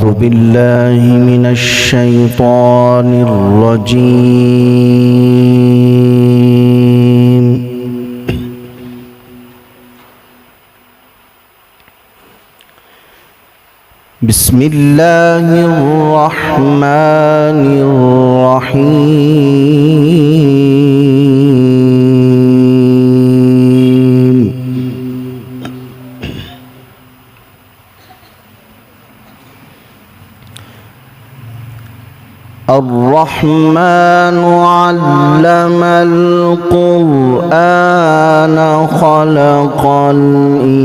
أعوذ بالله من الشيطان الرجيم. بسم الله الرحمن الرحيم. الرحمن علم القرآن خلق الإنسان.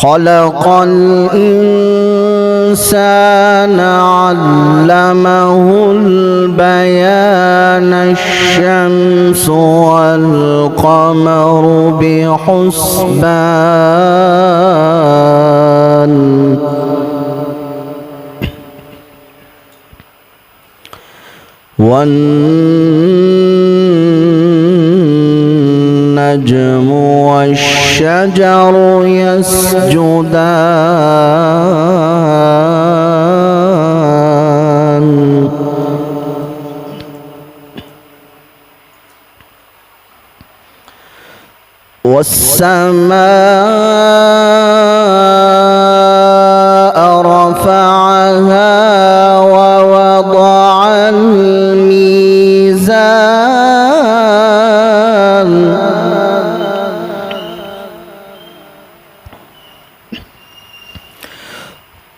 خلق الإنسان علمه البيان. الشمس والقمر بحسبان. والنجم والشجر يسجدان. والسماء رفعها ووضع الميزان.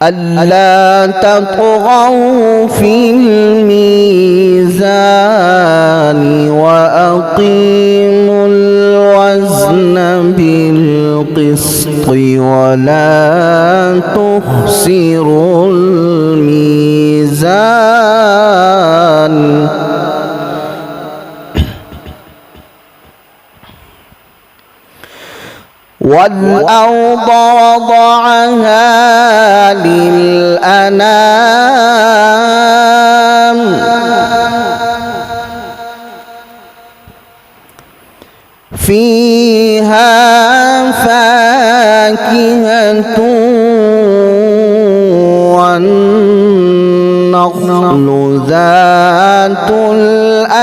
ألا تطغوا في الميزان وأقيموا الوزن بالقسط ولا تخسروا الميزان. والأرض وضعها للأنام. فيها فاكهة والنخل ذات الأكمام.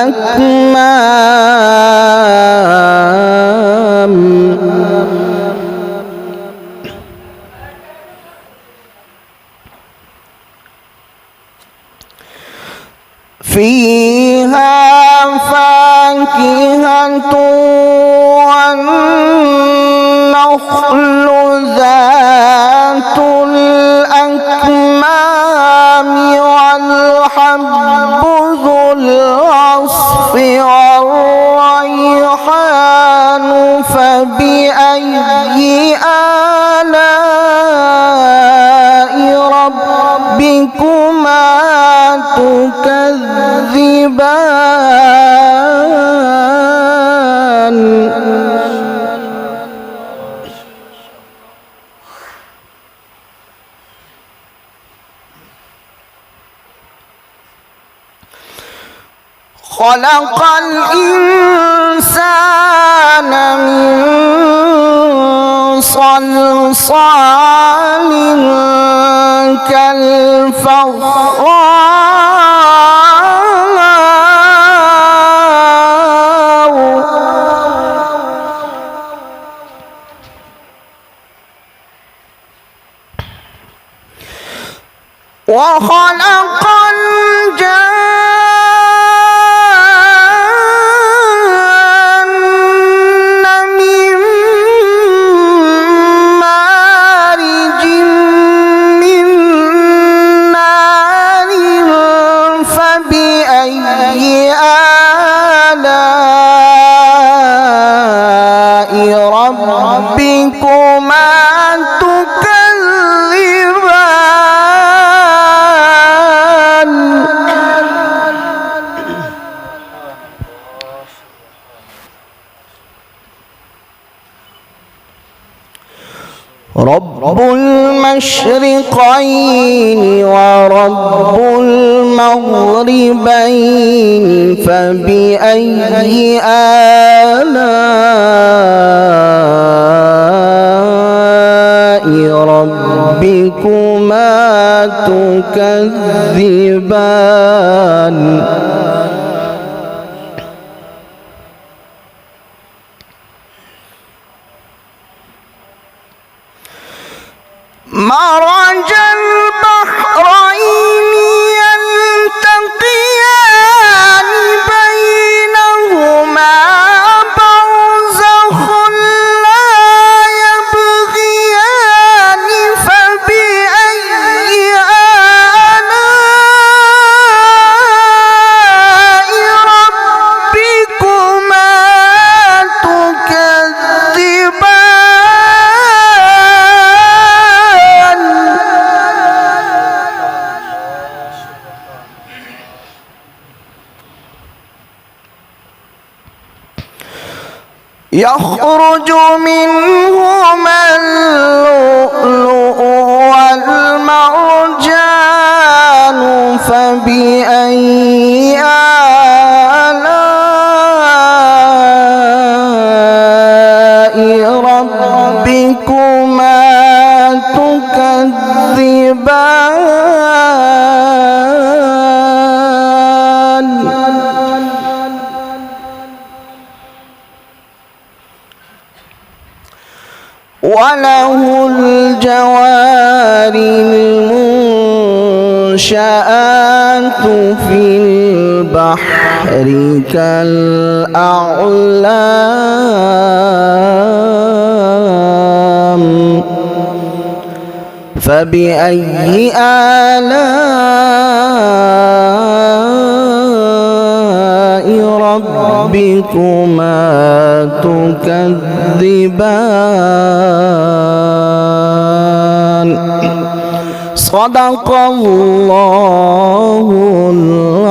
فيها فاكهة والنخل ذات الأكمام والحب ذو العصف والريحان. فبأي آلاء ربكما تكذبان. خلق الإنسان من صلصال كالفخار. وخلق الجن من مارج من نار. فبأي آلاء ربكما تكذبان. رب المشرقين المشرقين ورب المغربين فبأي آلاء ربكما تكذبان مرج البحرين يلتقيان بينهما برزخ لا يبغيان فبأي آلاء ربكما تكذبان يخرج منهما اللؤلؤ والمرجان فبأي آلاء ربكما تكذبان وله الجوار المنشآت في البحر كالأعلام فبأي آلاء ربكما تكذبان صدق الله العظيم.